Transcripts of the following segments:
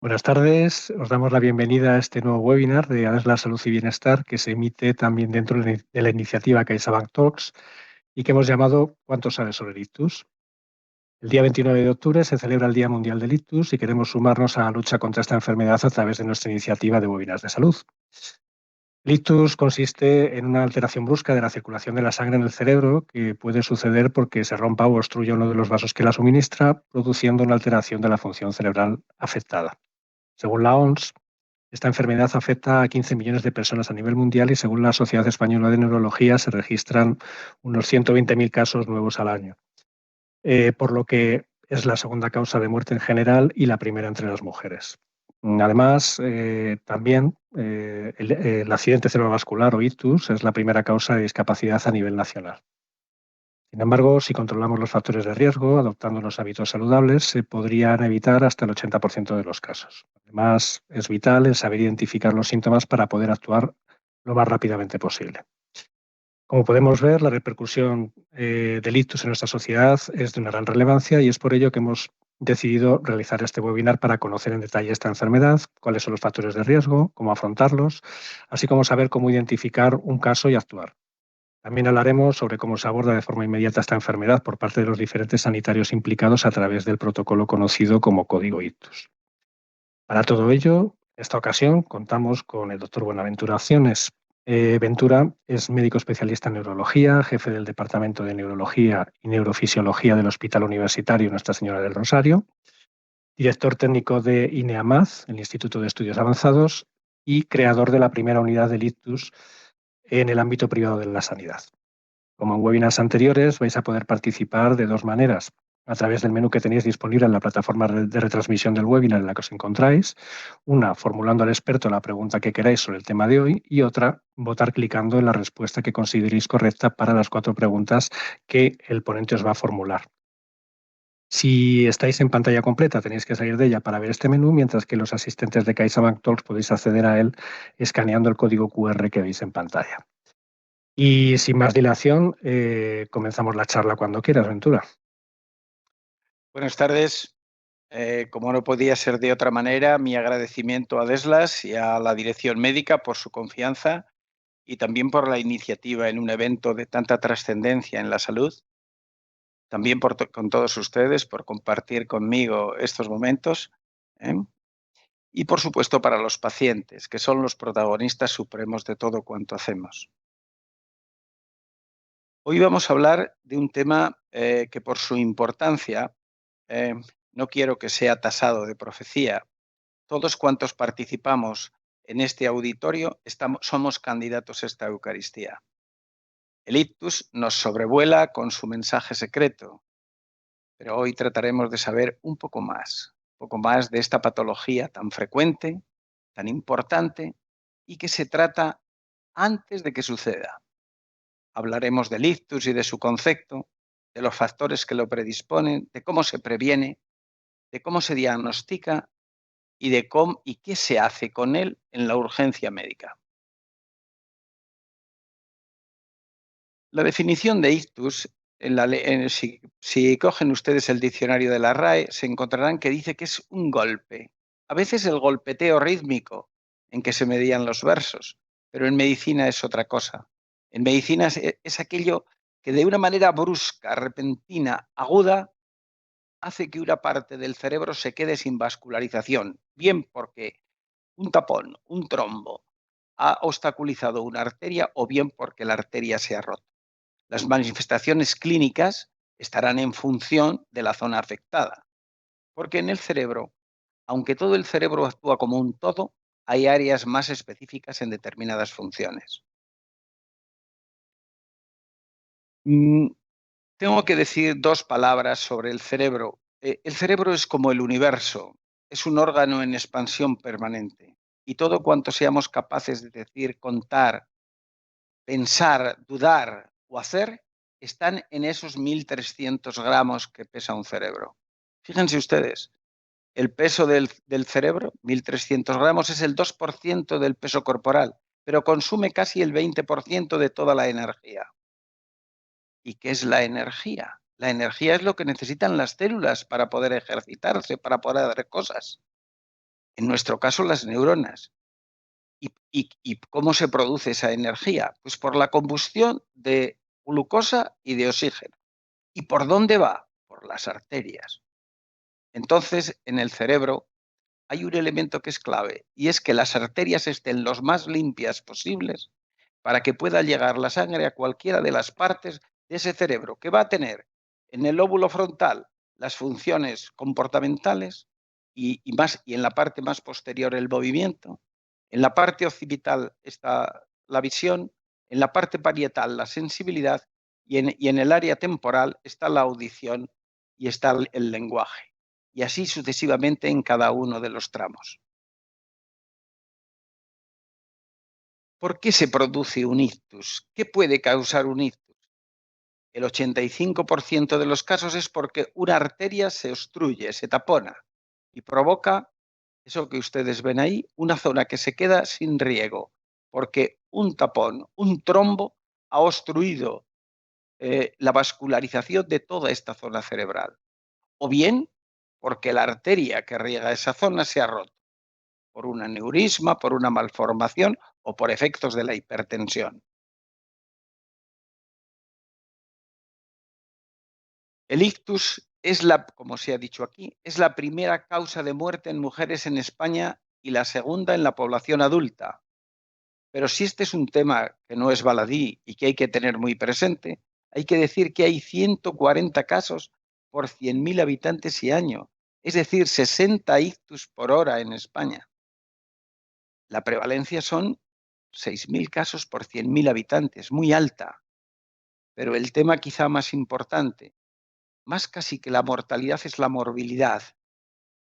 Buenas tardes, os damos la bienvenida a este nuevo webinar de ADES Salud y Bienestar que se emite también dentro de la iniciativa CaixaBank Talks y que hemos llamado ¿Cuánto sabes sobre el ictus? El día 29 de octubre se celebra el Día Mundial del Ictus y queremos sumarnos a la lucha contra esta enfermedad a través de nuestra iniciativa de webinars de salud. El ictus consiste en una alteración brusca de la circulación de la sangre en el cerebro que puede suceder porque se rompa o obstruya uno de los vasos que la suministra, produciendo una alteración de la función cerebral afectada. Según la OMS, esta enfermedad afecta a 15 millones de personas a nivel mundial y según la Sociedad Española de Neurología se registran unos 120.000 casos nuevos al año, por lo que es la segunda causa de muerte en general y la primera entre las mujeres. Además, también el accidente cerebrovascular o ictus es la primera causa de discapacidad a nivel nacional. Sin embargo, si controlamos los factores de riesgo, adoptando los hábitos saludables, se podrían evitar hasta el 80% de los casos. Además, es vital el saber identificar los síntomas para poder actuar lo más rápidamente posible. Como podemos ver, la repercusión del ictus en nuestra sociedad es de una gran relevancia y es por ello que hemos decidido realizar este webinar para conocer en detalle esta enfermedad, cuáles son los factores de riesgo, cómo afrontarlos, así como saber cómo identificar un caso y actuar. También hablaremos sobre cómo se aborda de forma inmediata esta enfermedad por parte de los diferentes sanitarios implicados a través del protocolo conocido como Código Ictus. Para todo ello, en esta ocasión contamos con el doctor Buenaventura Acciones. Ventura es médico especialista en neurología, jefe del Departamento de Neurología y Neurofisiología del Hospital Universitario Nuestra Señora del Rosario, director técnico de INEAMAD, el Instituto de Estudios Avanzados, y creador de la primera unidad del ictus en el ámbito privado de la sanidad. Como en webinars anteriores, vais a poder participar de dos maneras. A través del menú que tenéis disponible en la plataforma de retransmisión del webinar en la que os encontráis. Una, formulando al experto la pregunta que queráis sobre el tema de hoy. Y otra, votar clicando en la respuesta que consideréis correcta para las 4 preguntas que el ponente os va a formular. Si estáis en pantalla completa, tenéis que salir de ella para ver este menú, mientras que los asistentes de CaixaBank Talks podéis acceder a él escaneando el código QR que veis en pantalla. Y sin más dilación, comenzamos la charla cuando quieras, Ventura. Buenas tardes. Como no podía ser de otra manera, mi agradecimiento a Deslas y a la dirección médica por su confianza y también por la iniciativa en un evento de tanta trascendencia en la salud. También con todos ustedes por compartir conmigo estos momentos. ¿eh? Y por supuesto para los pacientes, que son los protagonistas supremos de todo cuanto hacemos. Hoy vamos a hablar de un tema que por su importancia no quiero que sea tasado de profecía. Todos cuantos participamos en este auditorio somos candidatos a esta Eucaristía. El ictus nos sobrevuela con su mensaje secreto, pero hoy trataremos de saber un poco más de esta patología tan frecuente, tan importante y que se trata antes de que suceda. Hablaremos del ictus y de su concepto, de los factores que lo predisponen, de cómo se previene, de cómo se diagnostica y de cómo y qué se hace con él en la urgencia médica. La definición de ictus, si cogen ustedes el diccionario de la RAE, se encontrarán que dice que es un golpe. A veces el golpeteo rítmico en que se medían los versos, pero en medicina es otra cosa. En medicina es aquello que de una manera brusca, repentina, aguda, hace que una parte del cerebro se quede sin vascularización, bien porque un tapón, un trombo, ha obstaculizado una arteria o bien porque la arteria se ha roto. Las manifestaciones clínicas estarán en función de la zona afectada, porque en el cerebro, aunque todo el cerebro actúa como un todo, hay áreas más específicas en determinadas funciones. Tengo que decir dos palabras sobre el cerebro. El cerebro es como el universo, es un órgano en expansión permanente y todo cuanto seamos capaces de decir, contar, pensar, dudar o hacer están en esos 1.300 gramos que pesa un cerebro. Fíjense ustedes, el peso del cerebro, 1.300 gramos, es el 2% del peso corporal, pero consume casi el 20% de toda la energía. ¿Y qué es la energía? La energía es lo que necesitan las células para poder ejercitarse, para poder hacer cosas. En nuestro caso, las neuronas. ¿Y cómo se produce esa energía? Pues por la combustión de glucosa y de oxígeno. ¿Y por dónde va? Por las arterias. Entonces, en el cerebro hay un elemento que es clave, y es que las arterias estén lo más limpias posibles para que pueda llegar la sangre a cualquiera de las partes de ese cerebro, que va a tener en el lóbulo frontal las funciones comportamentales y en la parte más posterior el movimiento, en la parte occipital está la visión, en la parte parietal la sensibilidad y en el área temporal está la audición y está el lenguaje. Y así sucesivamente en cada uno de los tramos. ¿Por qué se produce un ictus? ¿Qué puede causar un ictus? El 85% de los casos es porque una arteria se obstruye, se tapona y provoca eso que ustedes ven ahí, una zona que se queda sin riego, porque un tapón, un trombo, ha obstruido la vascularización de toda esta zona cerebral. O bien porque la arteria que riega esa zona se ha roto por un aneurisma, por una malformación o por efectos de la hipertensión. El ictus es como se ha dicho aquí, es la primera causa de muerte en mujeres en España y la segunda en la población adulta. Pero si este es un tema que no es baladí y que hay que tener muy presente, hay que decir que hay 140 casos por 100.000 habitantes y año, es decir, 60 ictus por hora en España. La prevalencia son 6.000 casos por 100.000 habitantes, muy alta. Pero el tema quizá más importante, más casi que la mortalidad, es la morbilidad.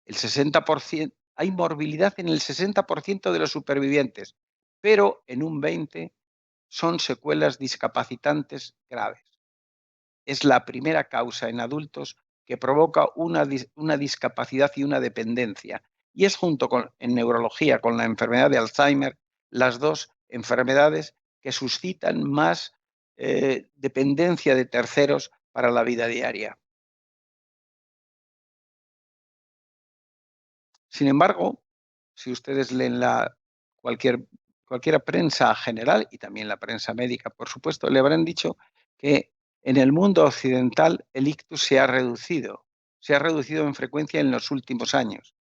El 60%, hay morbilidad en el 60% de los supervivientes, pero en un 20% son secuelas discapacitantes graves. Es la primera causa en adultos que provoca una discapacidad y una dependencia. Y es en neurología, con la enfermedad de Alzheimer, las dos enfermedades que suscitan más dependencia de terceros para la vida diaria. Sin embargo, si ustedes leen cualquier prensa general y también la prensa médica, por supuesto, le habrán dicho que en el mundo occidental el ictus se ha reducido en frecuencia en los últimos años.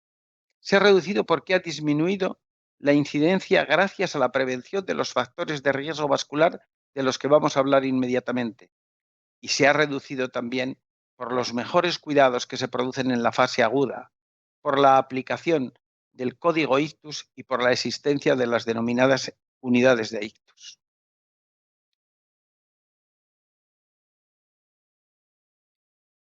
Se ha reducido porque ha disminuido la incidencia gracias a la prevención de los factores de riesgo vascular de los que vamos a hablar inmediatamente. Y se ha reducido también por los mejores cuidados que se producen en la fase aguda, por la aplicación del código ictus y por la existencia de las denominadas unidades de ictus.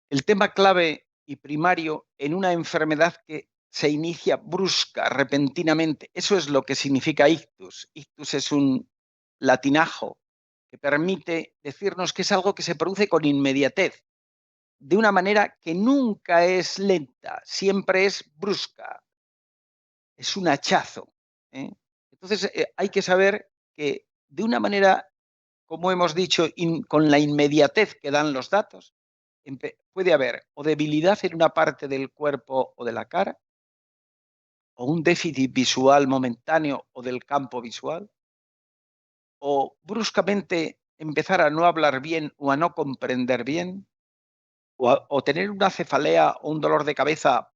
El tema clave y primario en una enfermedad que se inicia brusca, repentinamente, eso es lo que significa ictus. Ictus es un latinajo que permite decirnos que es algo que se produce con inmediatez, de una manera que nunca es lenta, siempre es brusca, es un hachazo. Entonces, hay que saber que de una manera, como hemos dicho, con la inmediatez que dan los datos, puede haber o debilidad en una parte del cuerpo o de la cara, o un déficit visual momentáneo o del campo visual, o bruscamente empezar a no hablar bien o a no comprender bien, o tener una cefalea o un dolor de cabeza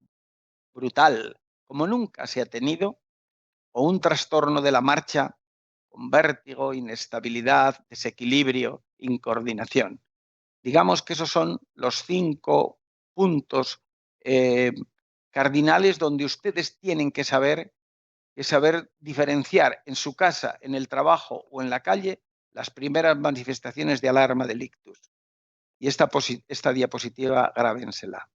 brutal, como nunca se ha tenido, o un trastorno de la marcha con vértigo, inestabilidad, desequilibrio, incoordinación. Digamos que esos son los 5 puntos cardinales donde ustedes tienen que saber diferenciar en su casa, en el trabajo o en la calle las primeras manifestaciones de alarma del ictus. Y esta diapositiva grábensela.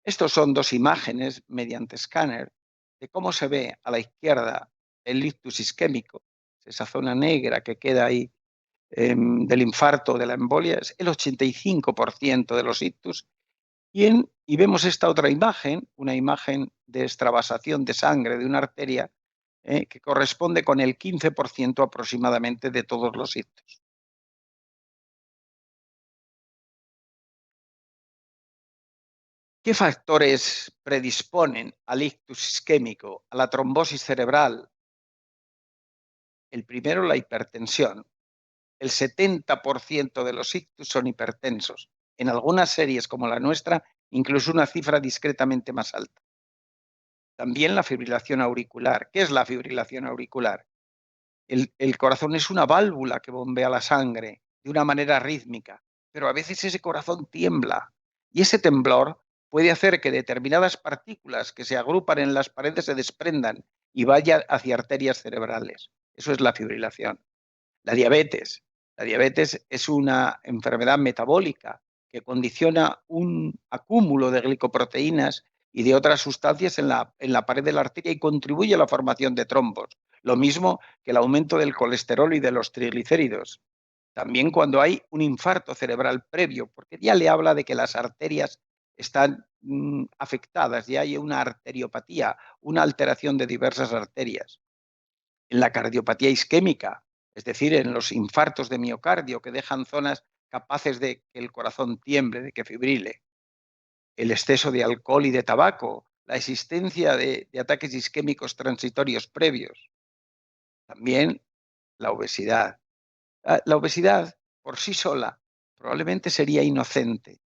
Estos son dos imágenes mediante escáner de cómo se ve a la izquierda el ictus isquémico, esa zona negra que queda ahí del infarto, de la embolia, es el 85% de los ictus. Y vemos esta otra imagen, una imagen de extravasación de sangre de una arteria que corresponde con el 15% aproximadamente de todos los ictus. ¿Qué factores predisponen al ictus isquémico, a la trombosis cerebral? El primero, la hipertensión. El 70% de los ictus son hipertensos. En algunas series como la nuestra, incluso una cifra discretamente más alta. También la fibrilación auricular. ¿Qué es la fibrilación auricular? El corazón es una válvula que bombea la sangre de una manera rítmica, pero a veces ese corazón tiembla y ese temblor puede hacer que determinadas partículas que se agrupan en las paredes se desprendan y vayan hacia arterias cerebrales. Eso es la fibrilación. La diabetes. La diabetes es una enfermedad metabólica que condiciona un acúmulo de glicoproteínas y de otras sustancias en la pared de la arteria y contribuye a la formación de trombos. Lo mismo que el aumento del colesterol y de los triglicéridos. También cuando hay un infarto cerebral previo, porque ya le habla de que las arterias están afectadas, ya hay una arteriopatía, una alteración de diversas arterias. En la cardiopatía isquémica, es decir, en los infartos de miocardio que dejan zonas capaces de que el corazón tiemble, de que fibrile. El exceso de alcohol y de tabaco, la existencia de ataques isquémicos transitorios previos. También la obesidad. La obesidad por sí sola probablemente sería inocente,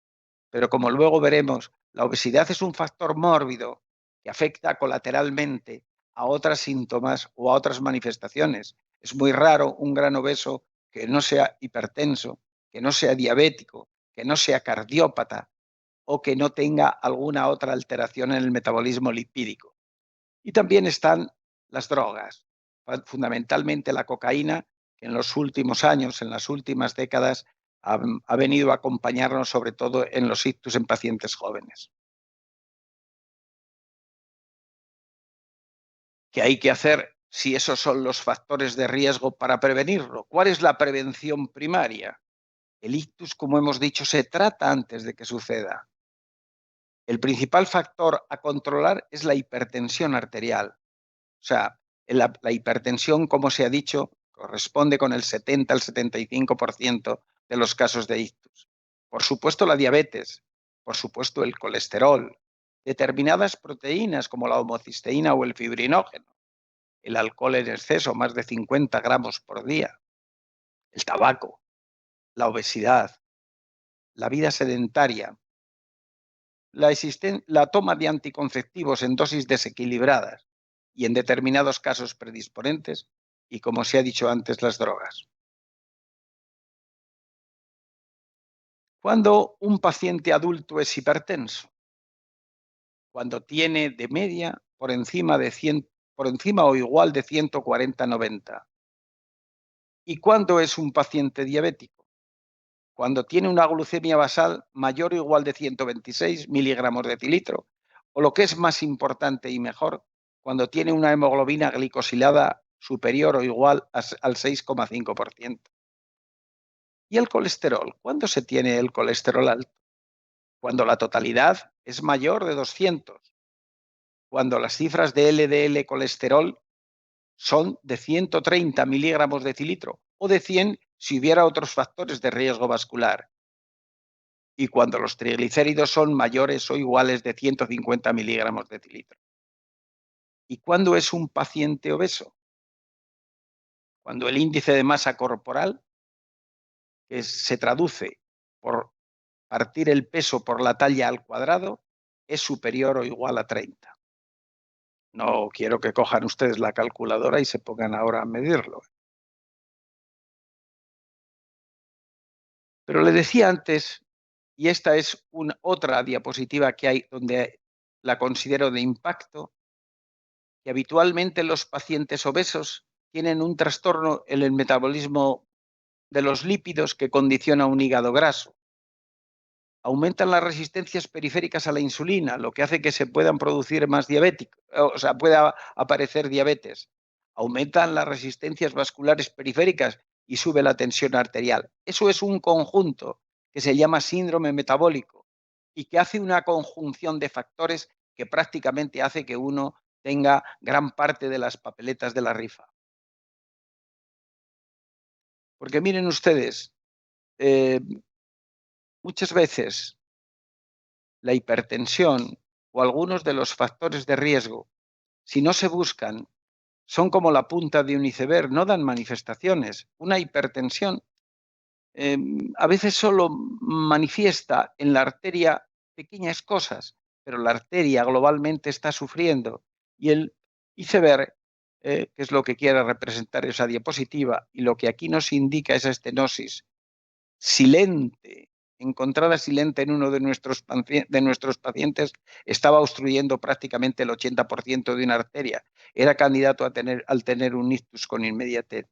pero como luego veremos, la obesidad es un factor mórbido que afecta colateralmente a otros síntomas o a otras manifestaciones. Es muy raro un gran obeso que no sea hipertenso, que no sea diabético, que no sea cardiópata o que no tenga alguna otra alteración en el metabolismo lipídico. Y también están las drogas, fundamentalmente la cocaína, que en los últimos años, en las últimas décadas, ha venido a acompañarnos sobre todo en los ictus en pacientes jóvenes. ¿Qué hay que hacer si esos son los factores de riesgo para prevenirlo? ¿Cuál es la prevención primaria? El ictus, como hemos dicho, se trata antes de que suceda. El principal factor a controlar es la hipertensión arterial. O sea, la hipertensión, como se ha dicho, corresponde con el 70 al 75% de los casos de ictus. Por supuesto, la diabetes, por supuesto, el colesterol, determinadas proteínas como la homocisteína o el fibrinógeno, el alcohol en exceso, más de 50 gramos por día, el tabaco, la obesidad, la vida sedentaria, la toma de anticonceptivos en dosis desequilibradas y en determinados casos predisponentes y, como se ha dicho antes, las drogas. Cuando un paciente adulto es hipertenso, cuando tiene de media por encima de 100, por encima o igual de 140/90. ¿Y cuándo es un paciente diabético? Cuando tiene una glucemia basal mayor o igual de 126 miligramos de etilitro, o lo que es más importante y mejor, cuando tiene una hemoglobina glicosilada superior o igual al 6,5%. ¿Y el colesterol? ¿Cuándo se tiene el colesterol alto? Cuando la totalidad es mayor de 200, cuando las cifras de LDL colesterol son de 130 miligramos de etilitro o de 100 si hubiera otros factores de riesgo vascular, y cuando los triglicéridos son mayores o iguales de 150 miligramos de etilitro. ¿Y cuándo es un paciente obeso? Cuando el índice de masa corporal, que se traduce por partir el peso por la talla al cuadrado, es superior o igual a 30. No quiero que cojan ustedes la calculadora y se pongan ahora a medirlo. Pero le decía antes, y esta es otra diapositiva que hay donde la considero de impacto, que habitualmente los pacientes obesos tienen un trastorno en el metabolismo de los lípidos que condiciona un hígado graso. Aumentan las resistencias periféricas a la insulina, lo que hace que se puedan producir más diabéticos, o sea, pueda aparecer diabetes. Aumentan las resistencias vasculares periféricas y sube la tensión arterial. Eso es un conjunto que se llama síndrome metabólico y que hace una conjunción de factores que prácticamente hace que uno tenga gran parte de las papeletas de la rifa. Porque miren ustedes, muchas veces la hipertensión o algunos de los factores de riesgo, si no se buscan, son como la punta de un iceberg, no dan manifestaciones. Una hipertensión a veces solo manifiesta en la arteria pequeñas cosas, pero la arteria globalmente está sufriendo. Y el iceberg, que es lo que quiere representar esa diapositiva, y lo que aquí nos indica esa estenosis silente, encontrada silente en uno de nuestros pacientes, estaba obstruyendo prácticamente el 80% de una arteria. Era candidato al tener un ictus con inmediatez.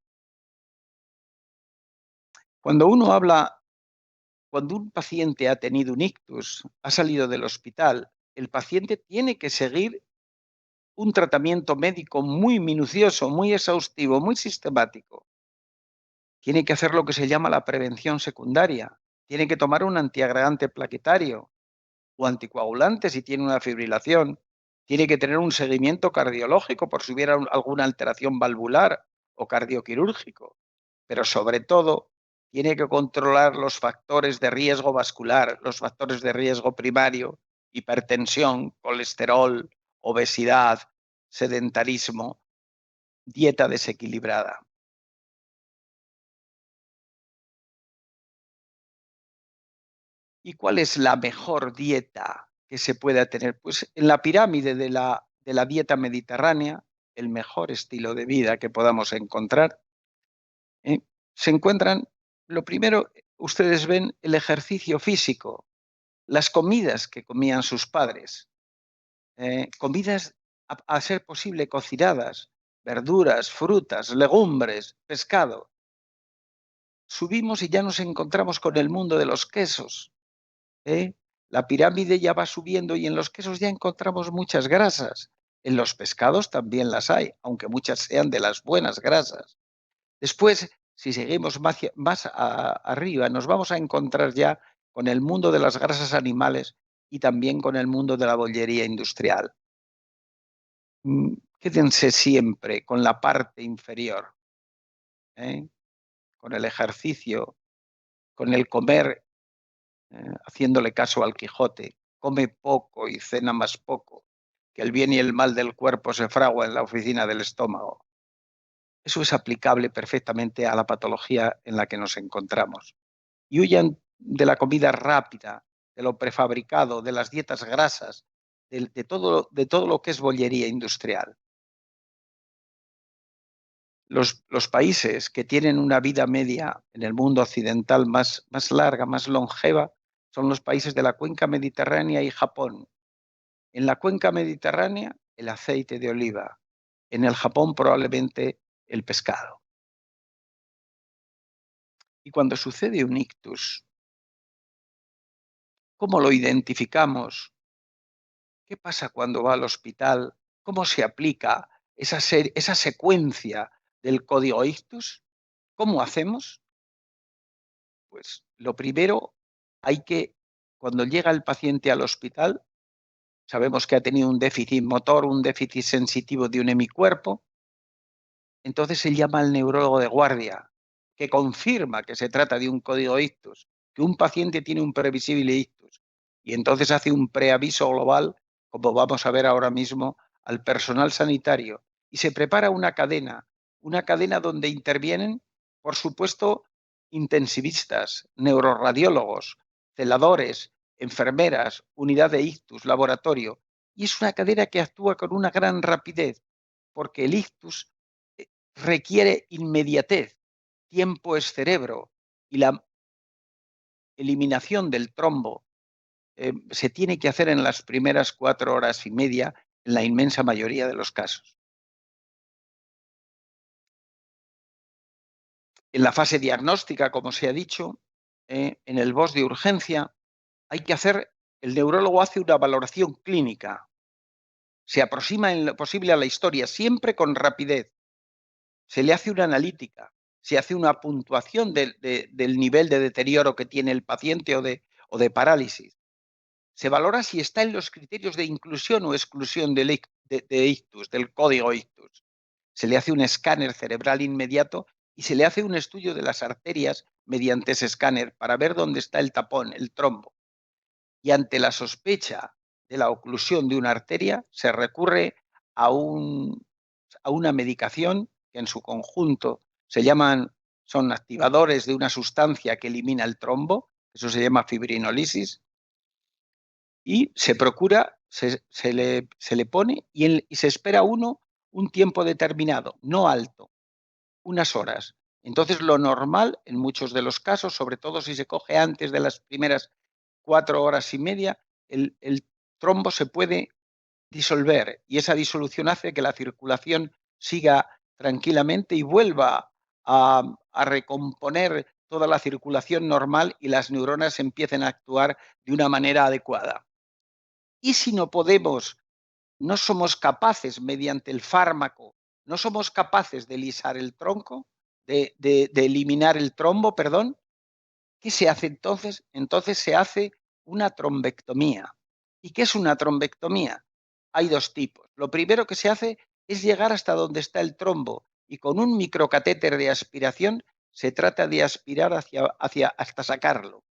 Cuando un paciente ha tenido un ictus, ha salido del hospital, el paciente tiene que seguir un tratamiento médico muy minucioso, muy exhaustivo, muy sistemático. Tiene que hacer lo que se llama la prevención secundaria. Tiene que tomar un antiagregante plaquetario o anticoagulante si tiene una fibrilación. Tiene que tener un seguimiento cardiológico por si hubiera alguna alteración valvular o cardioquirúrgico. Pero sobre todo, tiene que controlar los factores de riesgo vascular, los factores de riesgo primario, hipertensión, colesterol, obesidad, sedentarismo, dieta desequilibrada. ¿Y cuál es la mejor dieta que se pueda tener? Pues en la pirámide de la dieta mediterránea, el mejor estilo de vida que podamos encontrar, ¿eh? Se encuentran, lo primero, ustedes ven el ejercicio físico, las comidas que comían sus padres, comidas a ser posible cocinadas, verduras, frutas, legumbres, pescado. Subimos y ya nos encontramos con el mundo de los quesos. ¿Eh? La pirámide ya va subiendo y en los quesos ya encontramos muchas grasas. En los pescados también las hay, aunque muchas sean de las buenas grasas. Después, si seguimos más arriba, nos vamos a encontrar ya con el mundo de las grasas animales y también con el mundo de la bollería industrial. Quédense siempre con la parte inferior, ¿eh? Con el ejercicio, con el comer, haciéndole caso al Quijote, come poco y cena más poco, que el bien y el mal del cuerpo se fragua en la oficina del estómago. Eso es aplicable perfectamente a la patología en la que nos encontramos. Y huyan de la comida rápida, de lo prefabricado, de las dietas grasas, de todo lo que es bollería industrial. Los países que tienen una vida media en el mundo occidental más larga, más longeva, son los países de la cuenca mediterránea y Japón. En la cuenca mediterránea, el aceite de oliva. En el Japón, probablemente el pescado. Y cuando sucede un ictus, ¿cómo lo identificamos? ¿Qué pasa cuando va al hospital? ¿Cómo se aplica esa secuencia del código ictus? ¿Cómo hacemos? Pues lo primero, cuando llega el paciente al hospital, sabemos que ha tenido un déficit motor, un déficit sensitivo de un hemicuerpo, entonces se llama al neurólogo de guardia, que confirma que se trata de un código ictus, que un paciente tiene un previsible ictus, y entonces hace un preaviso global, como vamos a ver ahora mismo, al personal sanitario, y se prepara una cadena donde intervienen, por supuesto, intensivistas, neuroradiólogos, celadores, enfermeras, unidad de ictus, laboratorio, y es una cadena que actúa con una gran rapidez, porque el ictus requiere inmediatez, tiempo es cerebro, y la eliminación del trombo se tiene que hacer en las primeras 4 horas y media en la inmensa mayoría de los casos. En la fase diagnóstica, como se ha dicho, en el BOS de urgencia, el neurólogo hace una valoración clínica, se aproxima en lo posible a la historia, siempre con rapidez. Se le hace una analítica, se hace una puntuación del nivel de deterioro que tiene el paciente o de parálisis. Se valora si está en los criterios de inclusión o exclusión de ictus, del código ictus. Se le hace un escáner cerebral inmediato y se le hace un estudio de las arterias mediante ese escáner para ver dónde está el tapón, el trombo. y ante la sospecha de la oclusión de una arteria se recurre a una medicación que en su conjunto son activadores de una sustancia que elimina el trombo, eso se llama fibrinolisis, y se procura, se le pone y se espera un tiempo determinado, no alto, unas horas. Entonces, lo normal en muchos de los casos, sobre todo si se coge antes de las primeras 4 horas y media, el trombo se puede disolver y esa disolución hace que la circulación siga tranquilamente y vuelva a recomponer toda la circulación normal y las neuronas empiecen a actuar de una manera adecuada. Y si no somos capaces mediante el fármaco, no somos capaces de lisar el tronco, de eliminar el trombo, perdón, ¿qué se hace entonces? Entonces se hace una trombectomía. ¿Y qué es una trombectomía? Hay dos tipos. Lo primero que se hace es llegar hasta donde está el trombo y con un microcatéter de aspiración se trata de aspirar hasta sacarlo.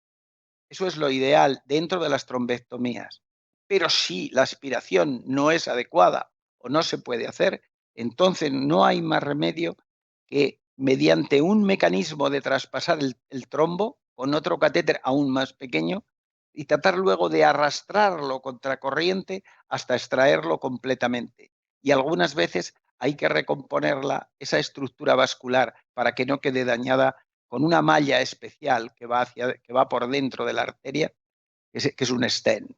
Eso es lo ideal dentro de las trombectomías. Pero si la aspiración no es adecuada o no se puede hacer, entonces no hay más remedio que mediante un mecanismo de traspasar el trombo con otro catéter aún más pequeño y tratar luego de arrastrarlo contracorriente hasta extraerlo completamente. Y algunas veces hay que recomponerla, esa estructura vascular, para que no quede dañada con una malla especial que va por dentro de la arteria, que es un stent.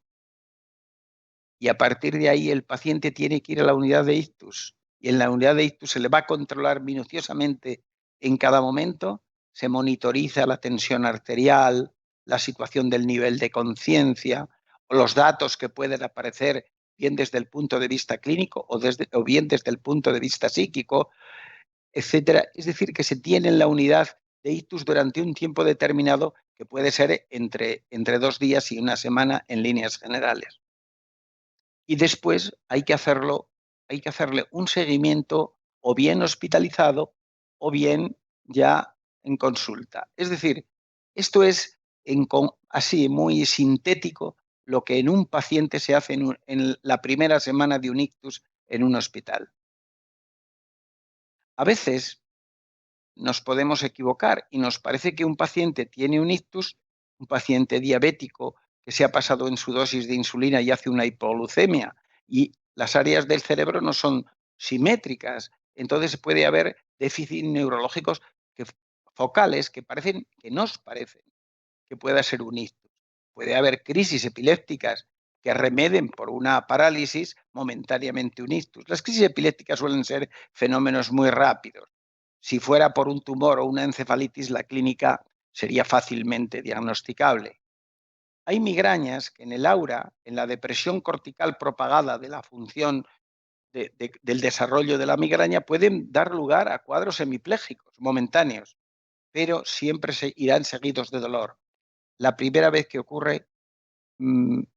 Y a partir de ahí el paciente tiene que ir a la unidad de ictus y en la unidad de ictus se le va a controlar minuciosamente en cada momento, se monitoriza la tensión arterial, la situación del nivel de conciencia, o los datos que pueden aparecer bien desde el punto de vista clínico o bien desde el punto de vista psíquico, etcétera. Es decir, que se tiene en la unidad de ictus durante un tiempo determinado que puede ser entre 2 días y una semana en líneas generales. Y después hay que hacerle un seguimiento o bien hospitalizado o bien ya en consulta. Es decir, esto es así muy sintético lo que en un paciente se hace en la primera semana de un ictus en un hospital. A veces nos podemos equivocar y nos parece que un paciente tiene un ictus, un paciente diabético que se ha pasado en su dosis de insulina y hace una hipoglucemia y las áreas del cerebro no son simétricas. Entonces puede haber déficits neurológicos focales que nos parecen que pueda ser un ictus. Puede haber crisis epilépticas que remeden por una parálisis momentáneamente un ictus. Las crisis epilépticas suelen ser fenómenos muy rápidos. Si fuera por un tumor o una encefalitis, la clínica sería fácilmente diagnosticable. Hay migrañas que en el aura, en la depresión cortical propagada de la función del desarrollo de la migraña, pueden dar lugar a cuadros hemipléjicos momentáneos, pero siempre irán seguidos de dolor. La primera vez que ocurre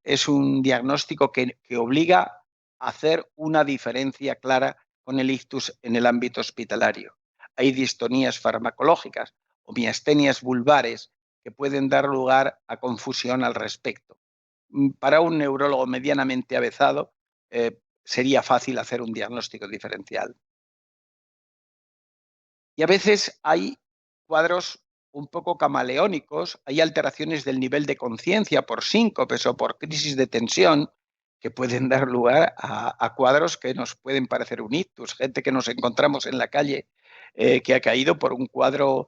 es un diagnóstico que obliga a hacer una diferencia clara con el ictus en el ámbito hospitalario. Hay distonías farmacológicas o miastenias vulvares que pueden dar lugar a confusión al respecto. Para un neurólogo medianamente avezado sería fácil hacer un diagnóstico diferencial. Y a veces hay cuadros un poco camaleónicos, hay alteraciones del nivel de conciencia por síncopes o por crisis de tensión que pueden dar lugar a cuadros que nos pueden parecer un ictus, gente que nos encontramos en la calle que ha caído por un cuadro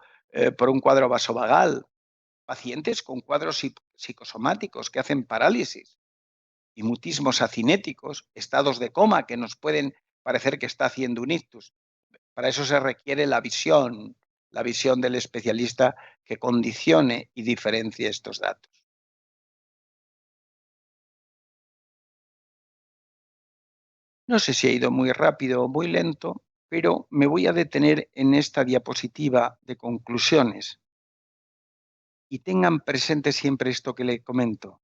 vasovagal, pacientes con cuadros psicosomáticos que hacen parálisis y mutismos acinéticos, estados de coma que nos pueden parecer que está haciendo un ictus. Para eso se requiere la visión del especialista que condicione y diferencie estos datos. No sé si ha ido muy rápido o muy lento, pero me voy a detener en esta diapositiva de conclusiones. Y tengan presente siempre esto que le comento.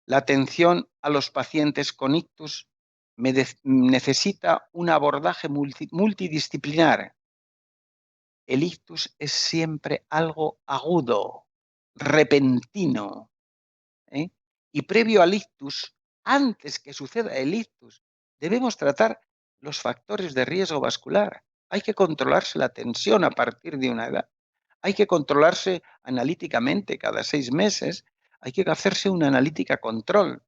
La atención a los pacientes con ictus necesita un abordaje multidisciplinar. El ictus es siempre algo agudo, repentino, ¿eh? Y previo al ictus, antes que suceda el ictus, debemos tratar los factores de riesgo vascular. Hay que controlarse la tensión a partir de una edad. Hay que controlarse analíticamente cada 6 meses. Hay que hacerse una analítica control.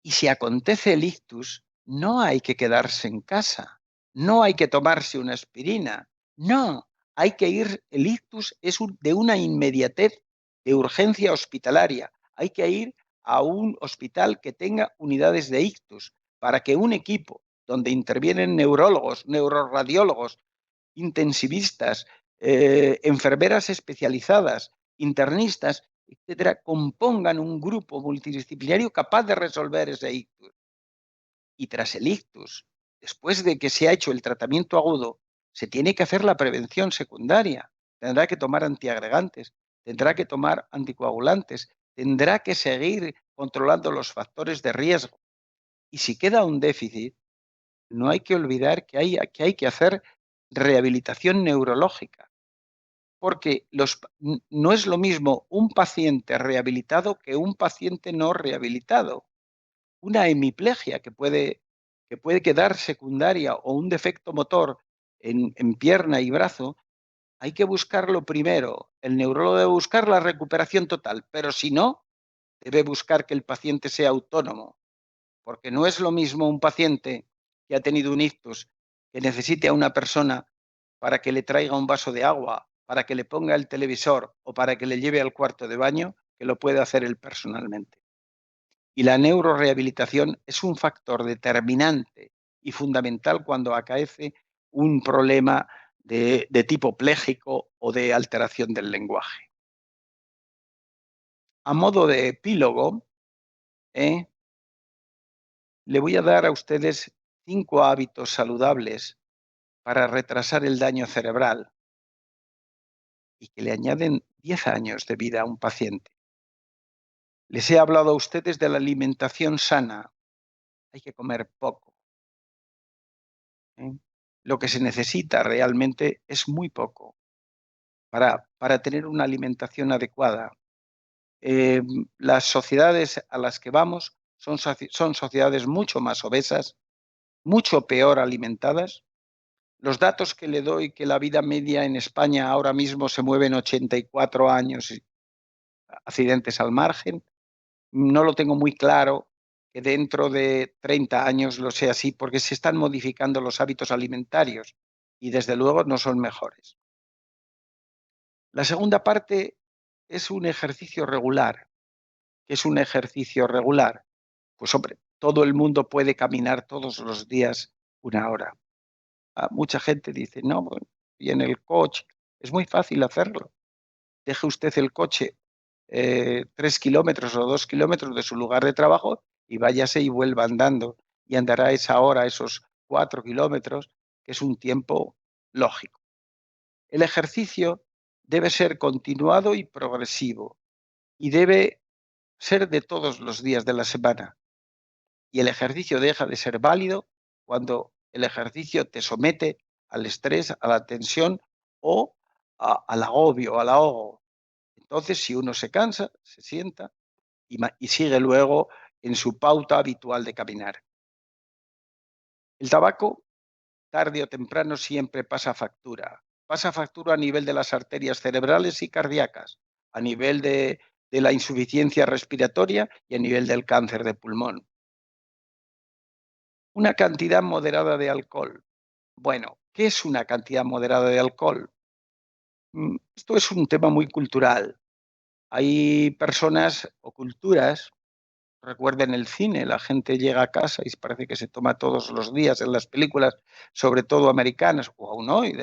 Y si acontece el ictus, no hay que quedarse en casa. No hay que tomarse una aspirina. No, hay que ir. El ictus es de una inmediatez de urgencia hospitalaria. Hay que ir a un hospital que tenga unidades de ictus para que un equipo donde intervienen neurólogos, neuroradiólogos, intensivistas, enfermeras especializadas, internistas, etcétera, compongan un grupo multidisciplinario capaz de resolver ese ictus. Y tras el ictus, después de que se ha hecho el tratamiento agudo, se tiene que hacer la prevención secundaria. Tendrá que tomar antiagregantes, tendrá que tomar anticoagulantes, tendrá que seguir controlando los factores de riesgo. Y si queda un déficit, no hay que olvidar que hay que hacer rehabilitación neurológica, porque no es lo mismo un paciente rehabilitado que un paciente no rehabilitado. Una hemiplegia que puede quedar secundaria o un defecto motor en pierna y brazo, hay que buscarlo primero. El neurólogo debe buscar la recuperación total, pero si no, debe buscar que el paciente sea autónomo, porque no es lo mismo un paciente que ha tenido un ictus que necesite a una persona para que le traiga un vaso de agua, para que le ponga el televisor o para que le lleve al cuarto de baño, que lo puede hacer él personalmente. Y la neurorehabilitación es un factor determinante y fundamental cuando acaece un problema de tipo pléjico o de alteración del lenguaje. A modo de epílogo, ¿eh? Le voy a dar a ustedes 5 hábitos saludables para retrasar el daño cerebral y que le añaden 10 años de vida a un paciente. Les he hablado a ustedes de la alimentación sana. Hay que comer poco, ¿eh? Lo que se necesita realmente es muy poco para tener una alimentación adecuada. Las sociedades a las que vamos son sociedades mucho más obesas, mucho peor alimentadas. Los datos que le doy, que la vida media en España ahora mismo se mueve en 84 años, accidentes al margen, no lo tengo muy claro que dentro de 30 años lo sea así, porque se están modificando los hábitos alimentarios y desde luego no son mejores. La segunda parte es un ejercicio regular. ¿Qué es un ejercicio regular? Pues hombre, todo el mundo puede caminar todos los días 1 hora. Mucha gente dice, no, bueno, y en el coche. Es muy fácil hacerlo. Deje usted el coche 3 kilómetros o 2 kilómetros de su lugar de trabajo y váyase y vuelva andando. Y andará esa hora, esos 4 kilómetros, que es un tiempo lógico. El ejercicio debe ser continuado y progresivo y debe ser de todos los días de la semana. Y el ejercicio deja de ser válido cuando el ejercicio te somete al estrés, a la tensión o al agobio, al ahogo. Entonces, si uno se cansa, se sienta y sigue luego en su pauta habitual de caminar. El tabaco, tarde o temprano, siempre pasa factura. Pasa factura a nivel de las arterias cerebrales y cardíacas, a nivel de la insuficiencia respiratoria y a nivel del cáncer de pulmón. Una cantidad moderada de alcohol. Bueno, ¿qué es una cantidad moderada de alcohol? Esto es un tema muy cultural. Hay personas o culturas. Recuerden el cine, la gente llega a casa y parece que se toma todos los días en las películas, sobre todo americanas, o aún hoy,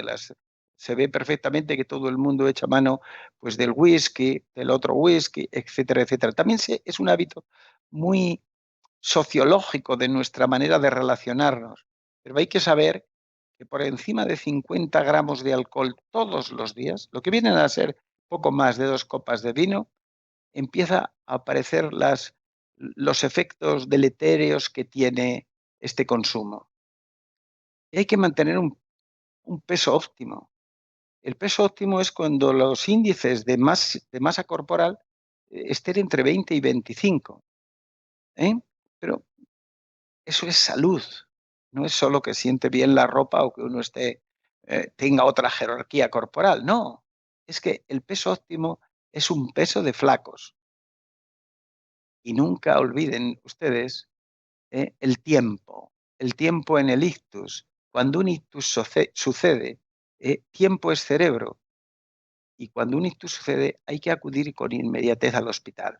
se ve perfectamente que todo el mundo echa mano pues, del whisky, del otro whisky, etcétera, etcétera. También es un hábito muy sociológico de nuestra manera de relacionarnos, pero hay que saber que por encima de 50 gramos de alcohol todos los días, lo que vienen a ser poco más de 2 copas de vino, empieza a aparecer los efectos deletéreos que tiene este consumo. Y hay que mantener un peso óptimo. El peso óptimo es cuando los índices de masa corporal estén entre 20 y 25. Pero eso es salud. No es solo que siente bien la ropa o que uno tenga otra jerarquía corporal. No, es que el peso óptimo es un peso de flacos. Y nunca olviden ustedes el tiempo en el ictus. Cuando un ictus sucede, tiempo es cerebro. Y cuando un ictus sucede, hay que acudir con inmediatez al hospital.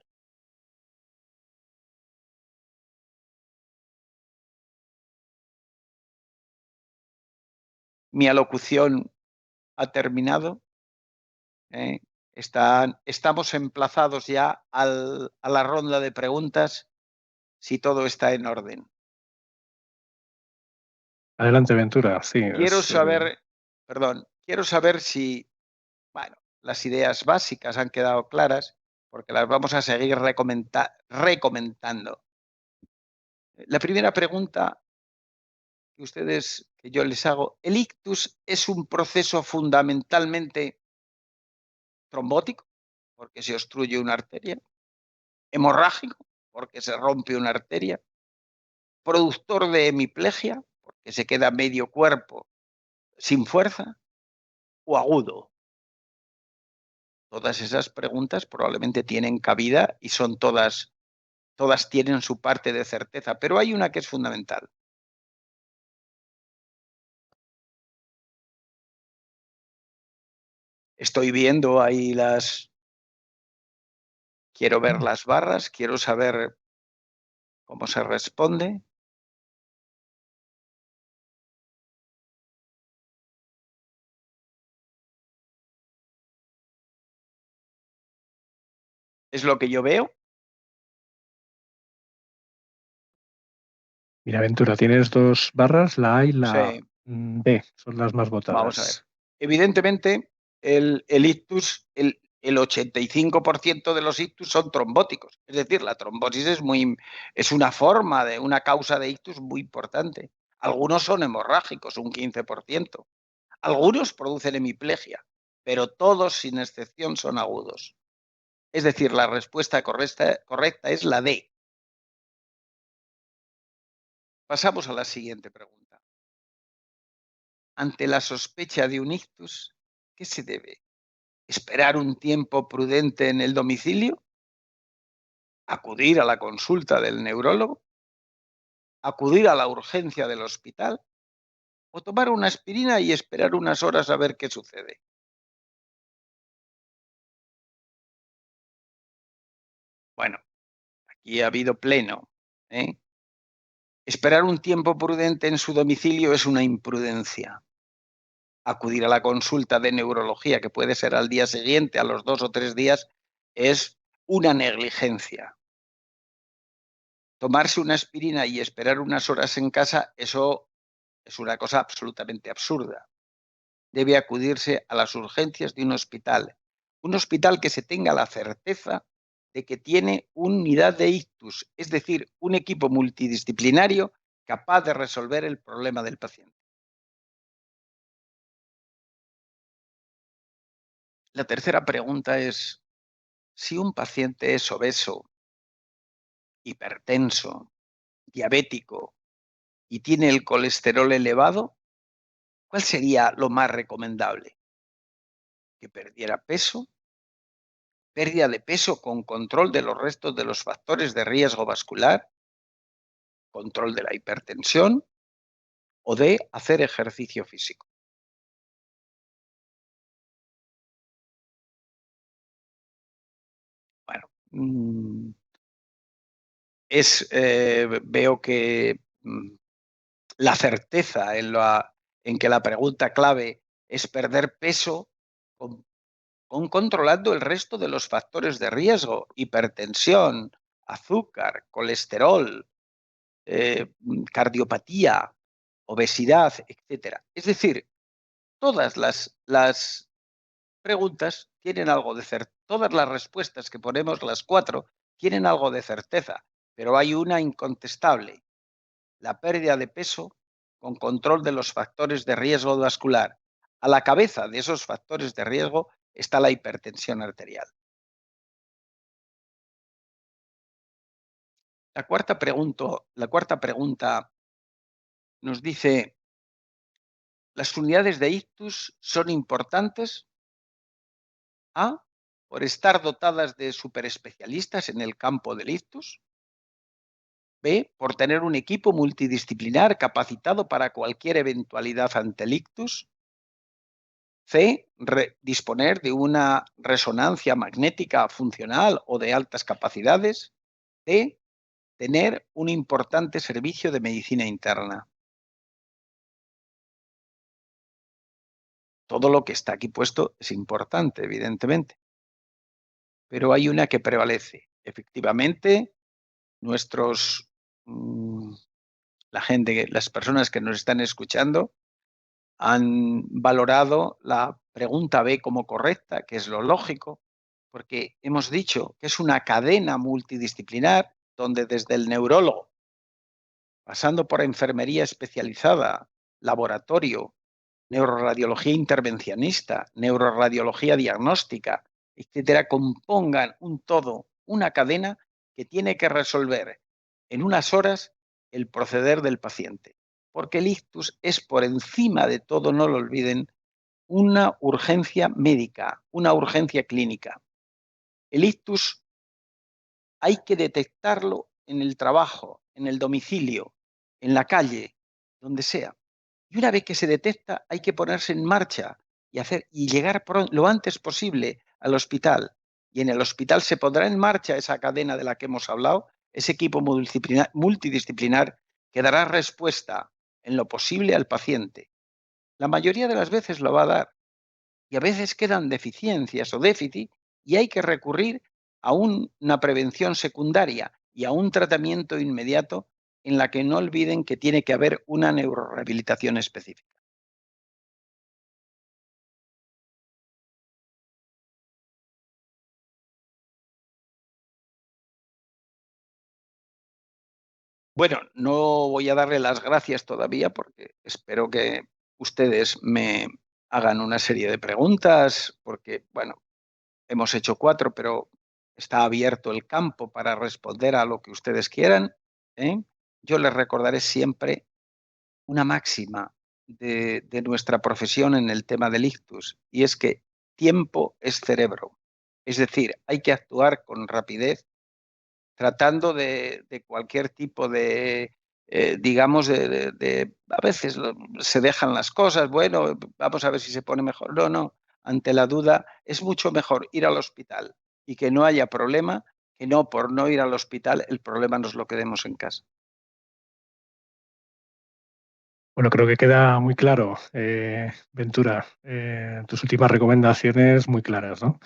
Mi alocución ha terminado. ¿eh? Estamos emplazados ya a la ronda de preguntas si todo está en orden. Adelante, Ventura. Sí, Quiero saber si, bueno, las ideas básicas han quedado claras, porque las vamos a seguir recomendando. La primera pregunta que yo les hago, ¿el ictus es un proceso fundamentalmente trombótico, porque se obstruye una arteria? ¿Hemorrágico, porque se rompe una arteria? ¿Productor de hemiplegia, porque se queda medio cuerpo sin fuerza? ¿O agudo? Todas esas preguntas probablemente tienen cabida y son todas tienen su parte de certeza, pero hay una que es fundamental. Estoy viendo ahí quiero ver las barras, quiero saber cómo se responde. ¿Es lo que yo veo? mira, Ventura, tienes dos barras, la A y la Sí. B, son las más Vamos a ver. votadas. Evidentemente, el ictus, el 85% de los ictus son trombóticos. Es decir, la trombosis es una forma de una causa de ictus muy importante. Algunos son hemorrágicos, un 15%. Algunos producen hemiplegia, pero todos, sin excepción, son agudos. Es decir, la respuesta correcta es la D. Pasamos a la siguiente pregunta. Ante la sospecha de un ictus, ¿qué se debe? ¿Esperar un tiempo prudente en el domicilio? ¿Acudir a la consulta del neurólogo? ¿Acudir a la urgencia del hospital? ¿O tomar una aspirina y esperar unas horas a ver qué sucede? Bueno, aquí ha habido pleno. Esperar un tiempo prudente en su domicilio es una imprudencia. Acudir a la consulta de neurología, que puede ser al día siguiente, a los 2 o 3 días, es una negligencia. Tomarse una aspirina y esperar unas horas en casa, eso es una cosa absolutamente absurda. Debe acudirse a las urgencias de un hospital que se tenga la certeza de que tiene una unidad de ictus, es decir, un equipo multidisciplinario capaz de resolver el problema del paciente. La tercera pregunta es, si un paciente es obeso, hipertenso, diabético y tiene el colesterol elevado, ¿cuál sería lo más recomendable? ¿Que perdiera peso? ¿Pérdida de peso con control de los restos de los factores de riesgo vascular? ¿Control de la hipertensión? ¿O de hacer ejercicio físico? Bueno, veo que la certeza en que la pregunta clave es perder peso con controlando el resto de los factores de riesgo: hipertensión, azúcar, colesterol, cardiopatía, obesidad, etcétera. Es decir, todas las preguntas tienen algo de certeza, todas las respuestas que ponemos, las 4, tienen algo de certeza, pero hay una incontestable: la pérdida de peso con control de los factores de riesgo vascular. A la cabeza de esos factores de riesgo está la hipertensión arterial. La cuarta pregunta nos dice, ¿las unidades de ictus son importantes? A, por estar dotadas de superespecialistas en el campo del ictus. B, por tener un equipo multidisciplinar capacitado para cualquier eventualidad ante el ictus. C, disponer de una resonancia magnética funcional o de altas capacidades. D, tener un importante servicio de medicina interna. Todo lo que está aquí puesto es importante, evidentemente, pero hay una que prevalece. Efectivamente, las personas que nos están escuchando han valorado la pregunta B como correcta, que es lo lógico, porque hemos dicho que es una cadena multidisciplinar donde desde el neurólogo, pasando por enfermería especializada, laboratorio, neuroradiología intervencionista, neuroradiología diagnóstica, etcétera, compongan un todo, una cadena que tiene que resolver en unas horas el proceder del paciente. Porque el ictus es por encima de todo, no lo olviden, una urgencia médica, una urgencia clínica. El ictus hay que detectarlo en el trabajo, en el domicilio, en la calle, donde sea. Y una vez que se detecta, hay que ponerse en marcha y llegar lo antes posible al hospital. Y en el hospital se pondrá en marcha esa cadena de la que hemos hablado, ese equipo multidisciplinar que dará respuesta en lo posible al paciente. La mayoría de las veces lo va a dar y a veces quedan deficiencias o déficit y hay que recurrir a una prevención secundaria y a un tratamiento inmediato en la que no olviden que tiene que haber una neurorehabilitación específica. Bueno, no voy a darle las gracias todavía porque espero que ustedes me hagan una serie de preguntas porque, bueno, hemos hecho 4, pero está abierto el campo para responder a lo que ustedes quieran, ¿eh? Yo les recordaré siempre una máxima de nuestra profesión en el tema del ictus, y es que tiempo es cerebro. Es decir, hay que actuar con rapidez, tratando de cualquier tipo de, digamos, a veces se dejan las cosas, bueno, vamos a ver si se pone mejor. No, no, ante la duda es mucho mejor ir al hospital y que no haya problema, que no por no ir al hospital el problema nos lo quedemos en casa. Bueno, creo que queda muy claro, Ventura, tus últimas recomendaciones muy claras, ¿no?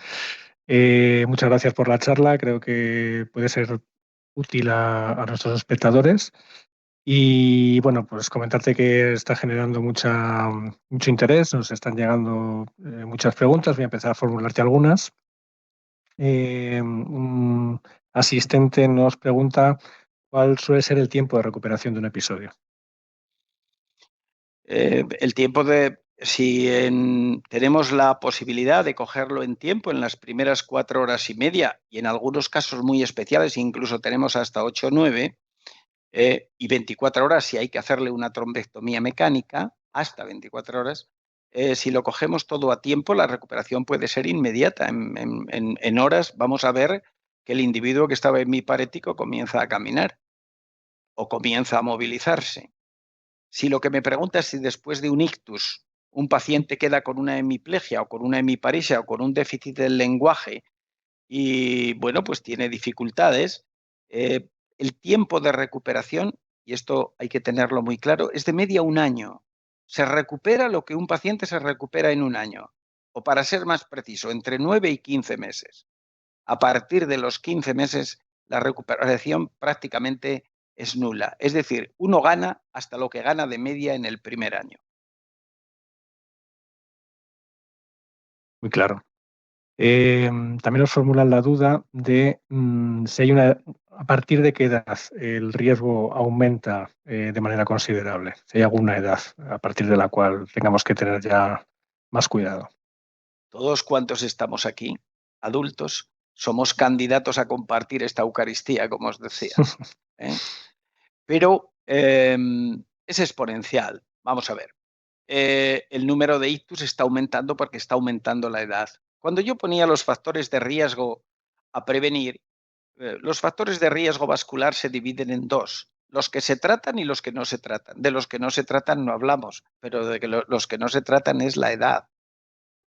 Muchas gracias por la charla, creo que puede ser útil a nuestros espectadores. Y bueno, pues comentarte que está generando mucho interés, nos están llegando muchas preguntas, voy a empezar a formularte algunas. Un asistente nos pregunta cuál suele ser el tiempo de recuperación de un episodio. El tiempo si tenemos la posibilidad de cogerlo en tiempo, en las primeras 4 horas y media, y en algunos casos muy especiales, incluso tenemos hasta 8 o 9, y 24 horas si hay que hacerle una trombectomía mecánica, hasta 24 horas, si lo cogemos todo a tiempo, la recuperación puede ser inmediata. En horas vamos a ver que el individuo que estaba hemiparético comienza a caminar o comienza a movilizarse. Si lo que me pregunta es si después de un ictus un paciente queda con una hemiplegia o con una hemiparesia o con un déficit del lenguaje y, bueno, pues tiene dificultades, el tiempo de recuperación, y esto hay que tenerlo muy claro, es de media un año. Se recupera lo que un paciente se recupera en un año, o para ser más preciso, entre 9 y 15 meses. A partir de los 15 meses, la recuperación prácticamente es nula. Es decir, uno gana hasta lo que gana de media en el primer año. Muy claro. También nos formulan la duda de si hay a partir de qué edad el riesgo aumenta de manera considerable, si hay alguna edad a partir de la cual tengamos que tener ya más cuidado. Todos cuantos estamos aquí, adultos, somos candidatos a compartir esta Eucaristía, como os decía. Pero es exponencial. Vamos a ver. El número de ictus está aumentando porque está aumentando la edad. Cuando yo ponía los factores de riesgo a prevenir, los factores de riesgo vascular se dividen en dos: los que se tratan y los que no se tratan. De los que no se tratan no hablamos, pero de que los que no se tratan es la edad.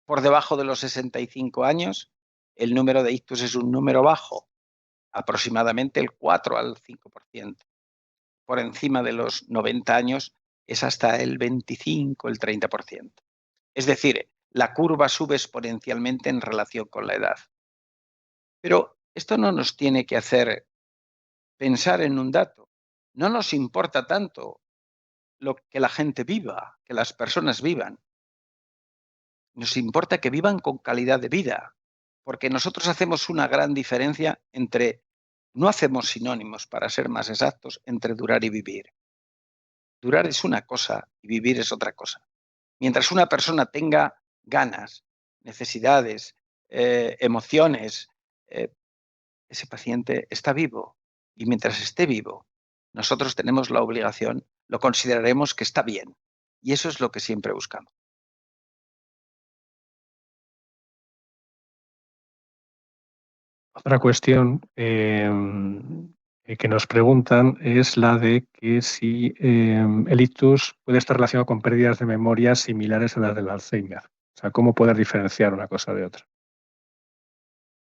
Por debajo de los 65 años, el número de ictus es un número bajo, aproximadamente el 4 al 5%. Por encima de los 90 años es hasta el 25, el 30%. Es decir, la curva sube exponencialmente en relación con la edad. Pero esto no nos tiene que hacer pensar en un dato. No nos importa tanto lo que la gente viva, que las personas vivan. Nos importa que vivan con calidad de vida, porque nosotros hacemos una gran diferencia entre, no hacemos sinónimos, para ser más exactos, entre durar y vivir. Durar es una cosa y vivir es otra cosa. Mientras una persona tenga ganas, necesidades, emociones, ese paciente está vivo. Y mientras esté vivo, nosotros tenemos la obligación, lo consideraremos que está bien. Y eso es lo que siempre buscamos. Otra cuestión que nos preguntan es la de que si el ictus puede estar relacionado con pérdidas de memoria similares a las del Alzheimer. O sea, ¿cómo poder diferenciar una cosa de otra?